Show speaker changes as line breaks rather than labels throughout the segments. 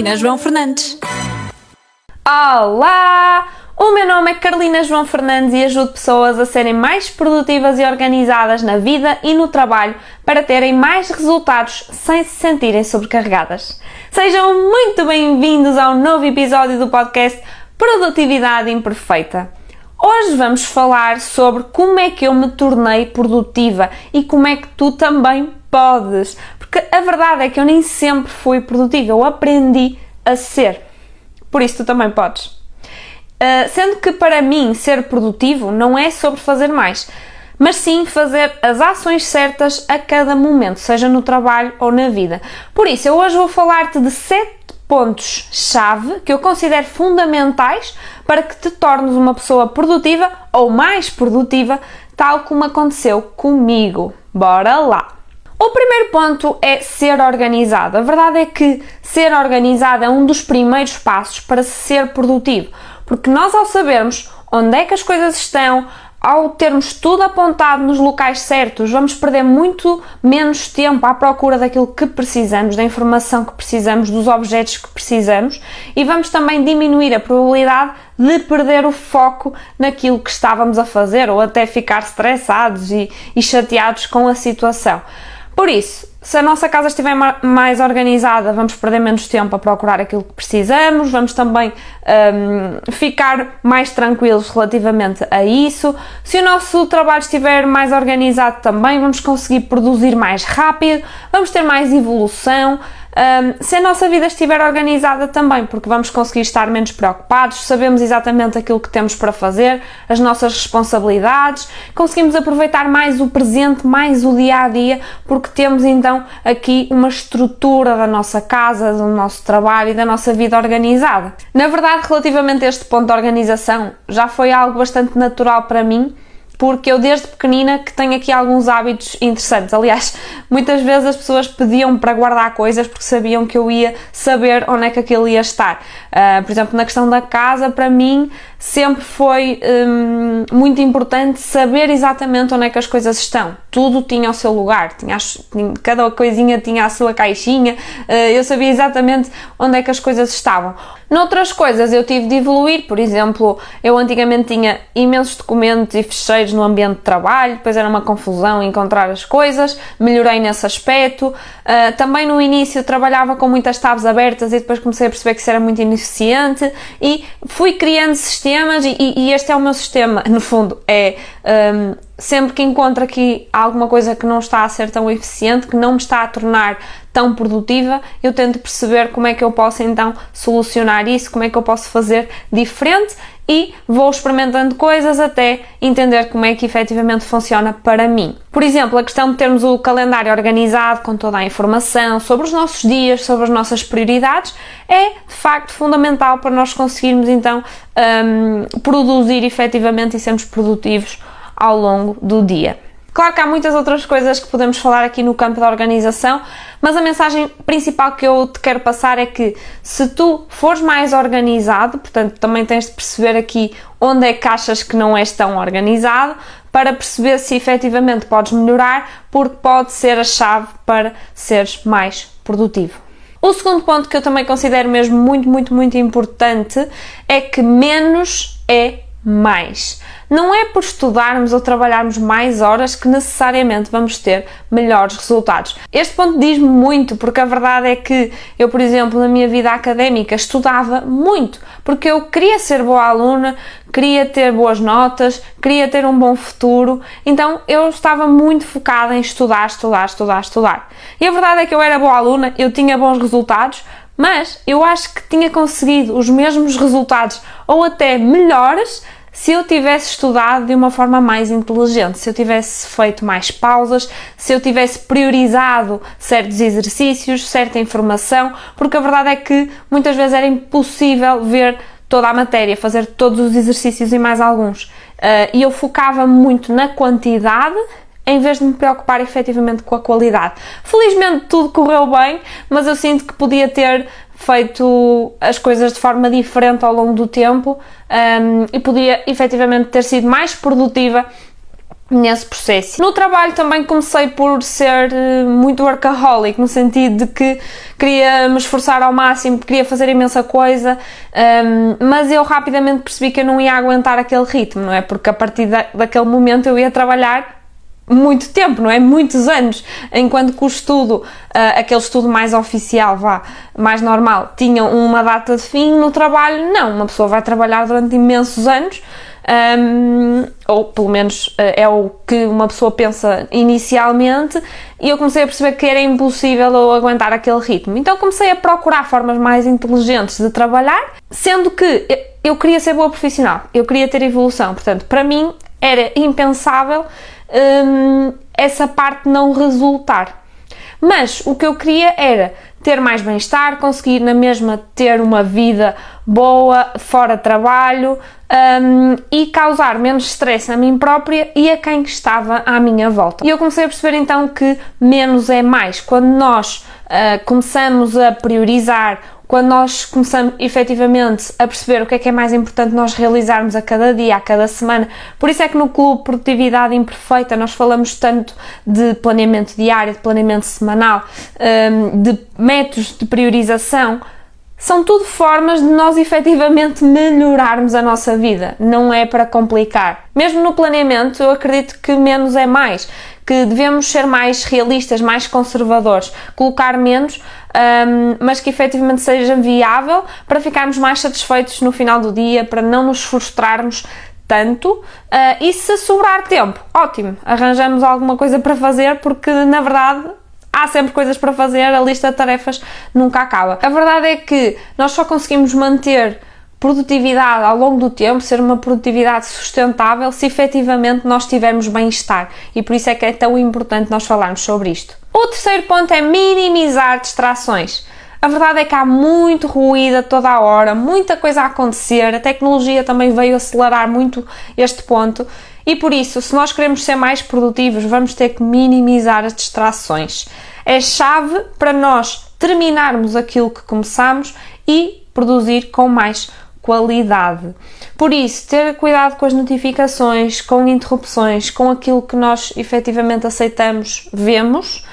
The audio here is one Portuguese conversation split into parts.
Carolina João Fernandes.
Olá! O meu nome é Carolina João Fernandes e ajudo pessoas a serem mais produtivas e organizadas na vida e no trabalho para terem mais resultados sem se sentirem sobrecarregadas. Sejam muito bem-vindos ao novo episódio do podcast Produtividade Imperfeita. Hoje vamos falar sobre como é que eu me tornei produtiva e como é que tu também podes. Porque a verdade é que eu nem sempre fui produtiva, eu aprendi a ser. Por isso tu também podes. Sendo que para mim ser produtivo não é sobre fazer mais, mas sim fazer as ações certas a cada momento, seja no trabalho ou na vida. Por isso, eu hoje vou falar-te de 7 pontos-chave que eu considero fundamentais para que te tornes uma pessoa produtiva ou mais produtiva, tal como aconteceu comigo. Bora lá! O primeiro ponto é ser organizado. A verdade é que ser organizado é um dos primeiros passos para ser produtivo. Porque nós, ao sabermos onde é que as coisas estão, ao termos tudo apontado nos locais certos, vamos perder muito menos tempo à procura daquilo que precisamos, da informação que precisamos, dos objetos que precisamos, e vamos também diminuir a probabilidade de perder o foco naquilo que estávamos a fazer ou até ficar estressados e chateados com a situação. Por isso, se a nossa casa estiver mais organizada, vamos perder menos tempo a procurar aquilo que precisamos, vamos também ficar mais tranquilos relativamente a isso. Se o nosso trabalho estiver mais organizado também, vamos conseguir produzir mais rápido, vamos ter mais evolução. Se a nossa vida estiver organizada também, porque vamos conseguir estar menos preocupados, sabemos exatamente aquilo que temos para fazer, as nossas responsabilidades, conseguimos aproveitar mais o presente, mais o dia-a-dia, porque temos então aqui uma estrutura da nossa casa, do nosso trabalho e da nossa vida organizada. Na verdade, relativamente a este ponto de organização, já foi algo bastante natural para mim, porque eu desde pequenina que tenho aqui alguns hábitos interessantes. Aliás, muitas vezes as pessoas pediam para guardar coisas porque sabiam que eu ia saber onde é que aquilo ia estar. Por exemplo, na questão da casa, para mim, sempre foi muito importante saber exatamente onde é que as coisas estão. Tudo tinha o seu lugar, cada coisinha tinha a sua caixinha, eu sabia exatamente onde é que as coisas estavam. Noutras coisas eu tive de evoluir, por exemplo, eu antigamente tinha imensos documentos e ficheiros no ambiente de trabalho, depois era uma confusão encontrar as coisas, melhorei nesse aspecto. Também no início trabalhava com muitas tabs abertas e depois comecei a perceber que isso era muito ineficiente e fui criando sistemas e este é o meu sistema, no fundo, sempre que encontro aqui alguma coisa que não está a ser tão eficiente, que não me está a tornar tão produtiva, eu tento perceber como é que eu posso então solucionar isso, como é que eu posso fazer diferente e vou experimentando coisas até entender como é que efetivamente funciona para mim. Por exemplo, a questão de termos o calendário organizado com toda a informação sobre os nossos dias, sobre as nossas prioridades, é de facto fundamental para nós conseguirmos então produzir efetivamente e sermos produtivos ao longo do dia. Claro que há muitas outras coisas que podemos falar aqui no campo da organização, mas a mensagem principal que eu te quero passar é que se tu fores mais organizado, portanto também tens de perceber aqui onde é que achas que não és tão organizado, para perceber se efetivamente podes melhorar, porque pode ser a chave para seres mais produtivo. O segundo ponto que eu também considero mesmo muito importante é que menos é mais. Não é por estudarmos ou trabalharmos mais horas que necessariamente vamos ter melhores resultados. Este ponto diz-me muito, porque a verdade é que eu, por exemplo, na minha vida académica estudava muito, porque eu queria ser boa aluna, queria ter boas notas, queria ter um bom futuro, então eu estava muito focada em estudar. E a verdade é que eu era boa aluna, eu tinha bons resultados, mas eu acho que tinha conseguido os mesmos resultados ou até melhores se eu tivesse estudado de uma forma mais inteligente, se eu tivesse feito mais pausas, se eu tivesse priorizado certos exercícios, certa informação, porque a verdade é que muitas vezes era impossível ver toda a matéria, fazer todos os exercícios e mais alguns. E eu focava muito na quantidade em vez de me preocupar efetivamente com a qualidade. Felizmente tudo correu bem, mas eu sinto que podia ter feito as coisas de forma diferente ao longo do tempo e podia efetivamente ter sido mais produtiva nesse processo. No trabalho também comecei por ser muito workaholic, no sentido de que queria me esforçar ao máximo, queria fazer imensa coisa, mas eu rapidamente percebi que eu não ia aguentar aquele ritmo, não é? Porque a partir daquele momento eu ia trabalhar muito tempo, não é? Muitos anos, enquanto que o estudo, aquele estudo mais oficial, mais normal, tinha uma data de fim. No trabalho, não, uma pessoa vai trabalhar durante imensos anos, ou pelo menos é o que uma pessoa pensa inicialmente, e eu comecei a perceber que era impossível eu aguentar aquele ritmo. Então comecei a procurar formas mais inteligentes de trabalhar, sendo que eu queria ser boa profissional, eu queria ter evolução, portanto, para mim era impensável essa parte não resultar. Mas o que eu queria era ter mais bem-estar, conseguir na mesma ter uma vida boa, fora de trabalho, e causar menos stress a mim própria e a quem estava à minha volta. E eu comecei a perceber então que menos é mais. Quando nós começamos a priorizar, quando nós começamos efetivamente a perceber o que é mais importante nós realizarmos a cada dia, a cada semana. Por isso é que no Clube Produtividade Imperfeita nós falamos tanto de planeamento diário, de planeamento semanal, de métodos de priorização. São tudo formas de nós efetivamente melhorarmos a nossa vida, não é para complicar. Mesmo no planeamento, eu acredito que menos é mais, que devemos ser mais realistas, mais conservadores, colocar menos, mas que efetivamente seja viável para ficarmos mais satisfeitos no final do dia, para não nos frustrarmos tanto, e se sobrar tempo, ótimo, arranjamos alguma coisa para fazer, porque na verdade há sempre coisas para fazer, a lista de tarefas nunca acaba. A verdade é que nós só conseguimos manter produtividade ao longo do tempo, ser uma produtividade sustentável, se efetivamente nós tivermos bem-estar, e por isso é que é tão importante nós falarmos sobre isto. O terceiro ponto é minimizar distrações. A verdade é que há muito ruído a toda a hora, muita coisa a acontecer, a tecnologia também veio acelerar muito este ponto, e por isso, se nós queremos ser mais produtivos, vamos ter que minimizar as distrações. É chave para nós terminarmos aquilo que começamos e produzir com mais qualidade. Por isso, ter cuidado com as notificações, com interrupções, com aquilo que nós efetivamente aceitamos, vemos,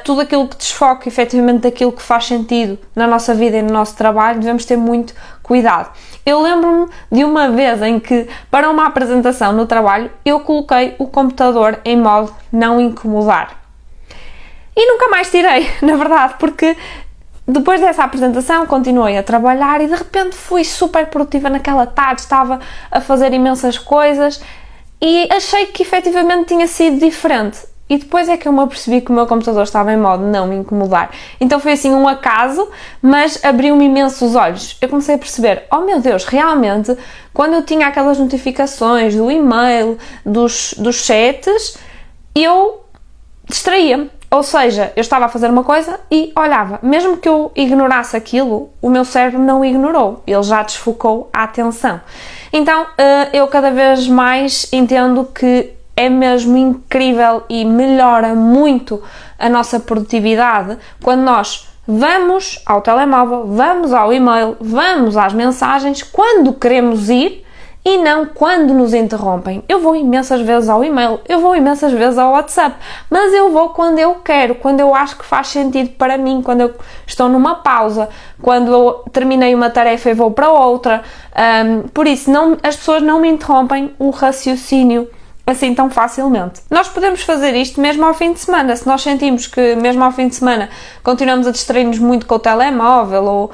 tudo aquilo que desfoca efetivamente daquilo que faz sentido na nossa vida e no nosso trabalho, devemos ter muito cuidado. Eu lembro-me de uma vez em que, para uma apresentação no trabalho, eu coloquei o computador em modo não incomodar. E nunca mais tirei, na verdade, porque depois dessa apresentação continuei a trabalhar e de repente fui super produtiva naquela tarde, estava a fazer imensas coisas e achei que efetivamente tinha sido diferente. E depois é que eu me apercebi que o meu computador estava em modo não me incomodar. Então foi assim um acaso, mas abriu-me imenso os olhos. Eu comecei a perceber, oh meu Deus, realmente, quando eu tinha aquelas notificações do e-mail, dos chats, eu distraía-me. Ou seja, eu estava a fazer uma coisa e olhava. Mesmo que eu ignorasse aquilo, o meu cérebro não ignorou. Ele já desfocou a atenção. Então, eu cada vez mais entendo que é mesmo incrível e melhora muito a nossa produtividade quando nós vamos ao telemóvel, vamos ao e-mail, vamos às mensagens quando queremos ir e não quando nos interrompem. Eu vou imensas vezes ao e-mail, eu vou imensas vezes ao WhatsApp, mas eu vou quando eu quero, quando eu acho que faz sentido para mim, quando eu estou numa pausa, quando eu terminei uma tarefa e vou para outra. Por isso, as pessoas não me interrompem o raciocínio assim tão facilmente. Nós podemos fazer isto mesmo ao fim de semana. Se nós sentimos que mesmo ao fim de semana continuamos a distrair-nos muito com o telemóvel ou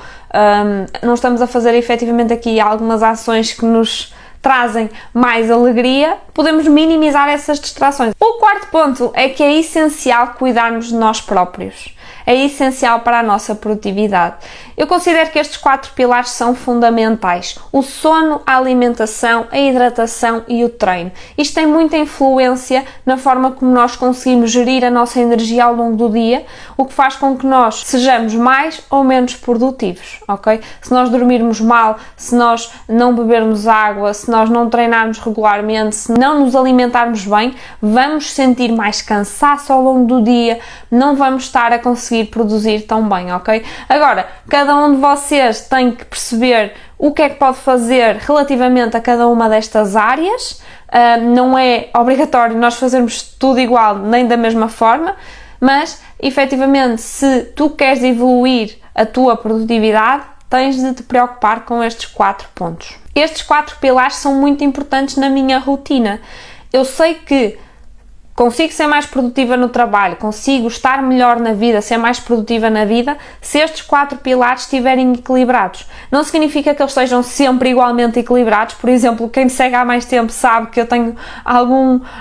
não estamos a fazer efetivamente aqui algumas ações que nos trazem mais alegria, podemos minimizar essas distrações. O quarto ponto é que é essencial cuidarmos de nós próprios. É essencial para a nossa produtividade. Eu considero que estes 4 pilares são fundamentais. O sono, a alimentação, a hidratação e o treino. Isto tem muita influência na forma como nós conseguimos gerir a nossa energia ao longo do dia, o que faz com que nós sejamos mais ou menos produtivos, ok? Se nós dormirmos mal, se nós não bebermos água, se nós não treinarmos regularmente, se não nos alimentarmos bem, vamos sentir mais cansaço ao longo do dia, não vamos estar a conseguir produzir tão bem, ok? Agora, cada um de vocês tem que perceber o que é que pode fazer relativamente a cada uma destas áreas. Não é obrigatório nós fazermos tudo igual nem da mesma forma, mas efetivamente se tu queres evoluir a tua produtividade, tens de te preocupar com estes 4 pontos. Estes 4 pilares são muito importantes na minha rotina. Eu sei que consigo ser mais produtiva no trabalho, consigo estar melhor na vida, ser mais produtiva na vida, se estes 4 pilares estiverem equilibrados. Não significa que eles sejam sempre igualmente equilibrados. Por exemplo, quem me segue há mais tempo sabe que eu tenho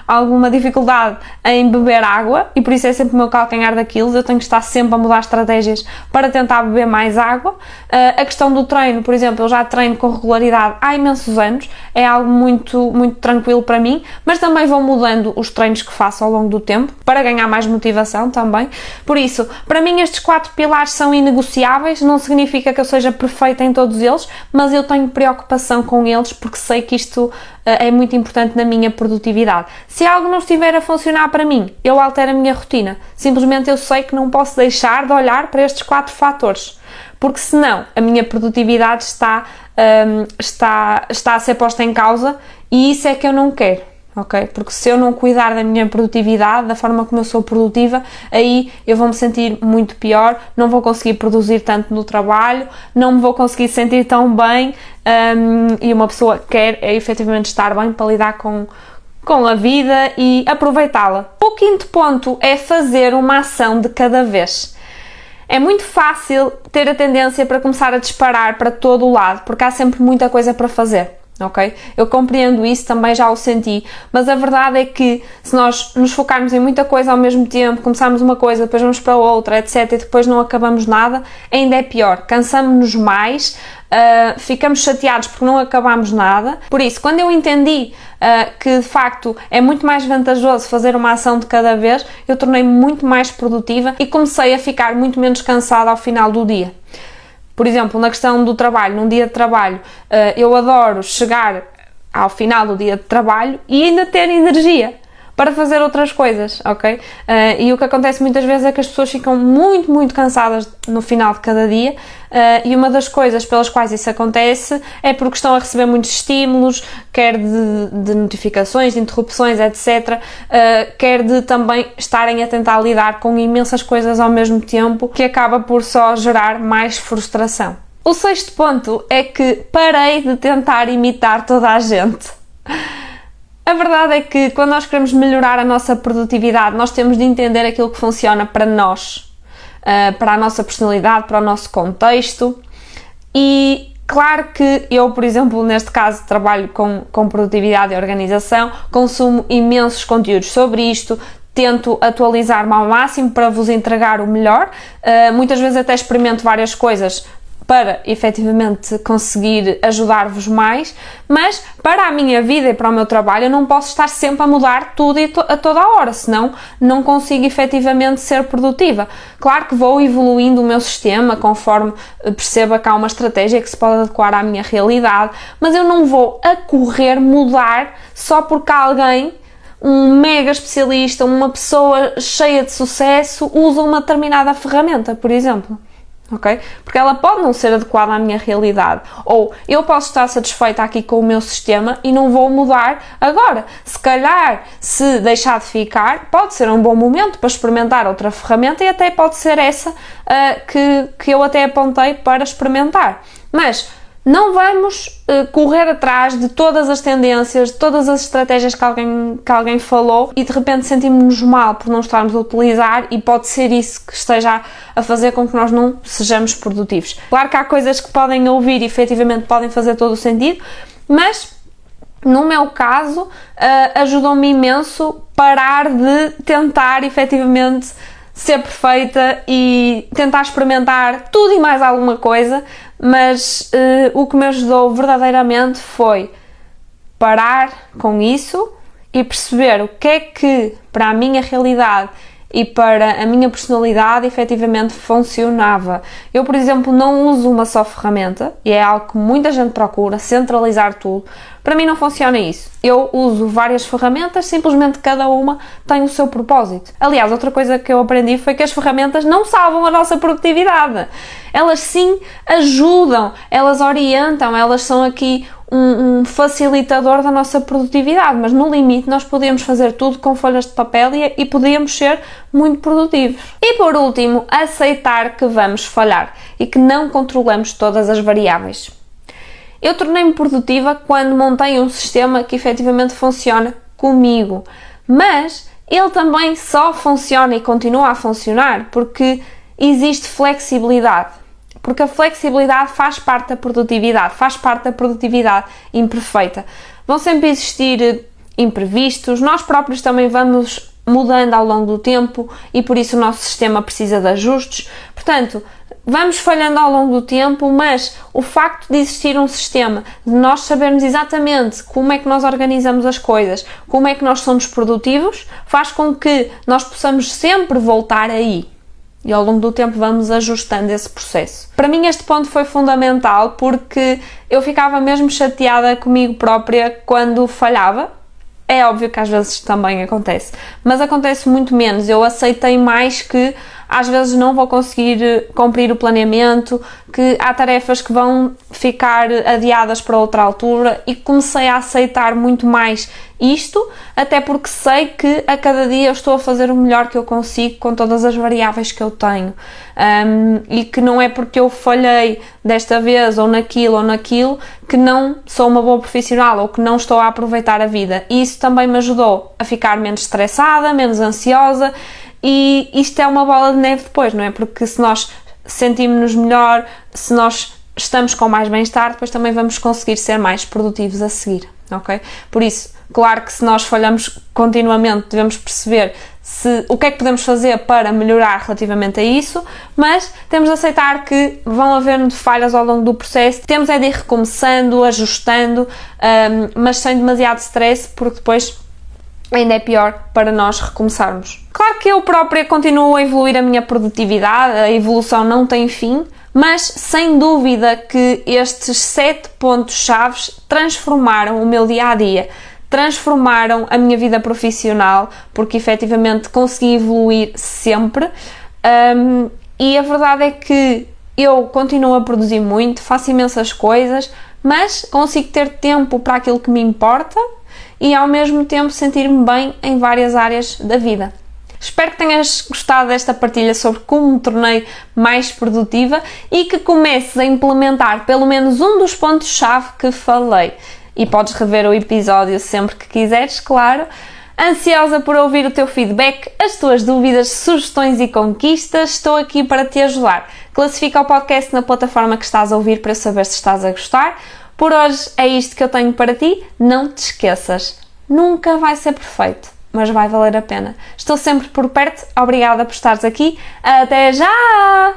alguma dificuldade em beber água e por isso é sempre o meu calcanhar daquilo. Eu tenho que estar sempre a mudar estratégias para tentar beber mais água. A questão do treino, por exemplo, eu já treino com regularidade há imensos anos, é algo muito, muito tranquilo para mim, mas também vou mudando os treinos que faço ao longo do tempo, para ganhar mais motivação também. Por isso, para mim estes 4 pilares são inegociáveis, não significa que eu seja perfeita em todos eles, mas eu tenho preocupação com eles porque sei que isto é muito importante na minha produtividade. Se algo não estiver a funcionar para mim, eu altero a minha rotina. Simplesmente eu sei que não posso deixar de olhar para estes 4 fatores, porque senão a minha produtividade está a ser posta em causa e isso é que eu não quero. Ok? Porque se eu não cuidar da minha produtividade, da forma como eu sou produtiva, aí eu vou me sentir muito pior, não vou conseguir produzir tanto no trabalho, não me vou conseguir sentir tão bem, e uma pessoa quer efetivamente estar bem para lidar com a vida e aproveitá-la. O 5º ponto é fazer uma ação de cada vez. É muito fácil ter a tendência para começar a disparar para todo o lado, porque há sempre muita coisa para fazer. Ok? Eu compreendo isso, também já o senti, mas a verdade é que se nós nos focarmos em muita coisa ao mesmo tempo, começarmos uma coisa, depois vamos para outra, etc, e depois não acabamos nada, ainda é pior, cansamos-nos mais, ficamos chateados porque não acabamos nada. Por isso, quando eu entendi que de facto é muito mais vantajoso fazer uma ação de cada vez, eu tornei-me muito mais produtiva e comecei a ficar muito menos cansada ao final do dia. Por exemplo, na questão do trabalho, num dia de trabalho, eu adoro chegar ao final do dia de trabalho e ainda ter energia para fazer outras coisas, ok? E o que acontece muitas vezes é que as pessoas ficam muito, muito cansadas no final de cada dia, e uma das coisas pelas quais isso acontece é porque estão a receber muitos estímulos, quer de notificações, de interrupções, etc., quer de também estarem a tentar lidar com imensas coisas ao mesmo tempo, que acaba por só gerar mais frustração. O 6º ponto é que parei de tentar imitar toda a gente. A verdade é que quando nós queremos melhorar a nossa produtividade, nós temos de entender aquilo que funciona para nós, para a nossa personalidade, para o nosso contexto. E claro que eu, por exemplo, neste caso trabalho com produtividade e organização, consumo imensos conteúdos sobre isto, tento atualizar-me ao máximo para vos entregar o melhor, muitas vezes até experimento várias coisas para efetivamente conseguir ajudar-vos mais, mas para a minha vida e para o meu trabalho eu não posso estar sempre a mudar tudo a toda a hora, senão não consigo efetivamente ser produtiva. Claro que vou evoluindo o meu sistema conforme perceba que há uma estratégia que se pode adequar à minha realidade, mas eu não vou a correr mudar só porque alguém, um mega especialista, uma pessoa cheia de sucesso, usa uma determinada ferramenta, por exemplo. Ok? Porque ela pode não ser adequada à minha realidade, ou eu posso estar satisfeita aqui com o meu sistema e não vou mudar agora. Se calhar, se deixar de ficar, pode ser um bom momento para experimentar outra ferramenta e até pode ser essa que eu até apontei para experimentar. Mas não vamos correr atrás de todas as tendências, de todas as estratégias que alguém falou e de repente sentimos-nos mal por não estarmos a utilizar, e pode ser isso que esteja a fazer com que nós não sejamos produtivos. Claro que há coisas que podem ouvir e efetivamente podem fazer todo o sentido, mas no meu caso ajudou-me imenso parar de tentar efetivamente ser perfeita e tentar experimentar tudo e mais alguma coisa, mas o que me ajudou verdadeiramente foi parar com isso e perceber o que é que para a minha realidade e para a minha personalidade efetivamente funcionava. Eu, por exemplo, não uso uma só ferramenta e é algo que muita gente procura, centralizar tudo. Para mim não funciona isso. Eu uso várias ferramentas, simplesmente cada uma tem o seu propósito. Aliás, outra coisa que eu aprendi foi que as ferramentas não salvam a nossa produtividade. Elas sim ajudam, elas orientam, elas são aqui um facilitador da nossa produtividade, mas no limite nós podemos fazer tudo com folhas de papel e podíamos ser muito produtivos. E por último, aceitar que vamos falhar e que não controlamos todas as variáveis. Eu tornei-me produtiva quando montei um sistema que efetivamente funciona comigo, mas ele também só funciona e continua a funcionar porque existe flexibilidade. Porque a flexibilidade faz parte da produtividade, faz parte da produtividade imperfeita. Vão sempre existir imprevistos, nós próprios também vamos mudando ao longo do tempo e por isso o nosso sistema precisa de ajustes. Portanto, vamos falhando ao longo do tempo, mas o facto de existir um sistema, de nós sabermos exatamente como é que nós organizamos as coisas, como é que nós somos produtivos, faz com que nós possamos sempre voltar aí. E ao longo do tempo vamos ajustando esse processo. Para mim este ponto foi fundamental porque eu ficava mesmo chateada comigo própria quando falhava. É óbvio que às vezes também acontece, mas acontece muito menos. Eu aceitei mais que às vezes não vou conseguir cumprir o planeamento, que há tarefas que vão ficar adiadas para outra altura e comecei a aceitar muito mais isto, até porque sei que a cada dia eu estou a fazer o melhor que eu consigo com todas as variáveis que eu tenho e que não é porque eu falhei desta vez ou naquilo que não sou uma boa profissional ou que não estou a aproveitar a vida. E isso também me ajudou a ficar menos estressada, menos ansiosa. E isto é uma bola de neve depois, não é? Porque se nós sentimos-nos melhor, se nós estamos com mais bem-estar, depois também vamos conseguir ser mais produtivos a seguir, ok? Por isso, claro que se nós falhamos continuamente, devemos perceber o que é que podemos fazer para melhorar relativamente a isso, mas temos de aceitar que vão haver falhas ao longo do processo, temos é de ir recomeçando, ajustando, mas sem demasiado stress, porque depois ainda é pior para nós recomeçarmos. Claro que eu própria continuo a evoluir a minha produtividade, a evolução não tem fim, mas sem dúvida que estes 7 pontos-chave transformaram o meu dia-a-dia, transformaram a minha vida profissional, porque efetivamente consegui evoluir sempre e a verdade é que eu continuo a produzir muito, faço imensas coisas, mas consigo ter tempo para aquilo que me importa e ao mesmo tempo sentir-me bem em várias áreas da vida. Espero que tenhas gostado desta partilha sobre como me tornei mais produtiva e que comeces a implementar pelo menos um dos pontos-chave que falei. E podes rever o episódio sempre que quiseres, claro. Ansiosa por ouvir o teu feedback, as tuas dúvidas, sugestões e conquistas, estou aqui para te ajudar. Classifica o podcast na plataforma que estás a ouvir para eu saber se estás a gostar. Por hoje é isto que eu tenho para ti. Não te esqueças, nunca vai ser perfeito, mas vai valer a pena. Estou sempre por perto, obrigada por estares aqui. Até já!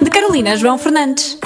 De Carolina João Fernandes.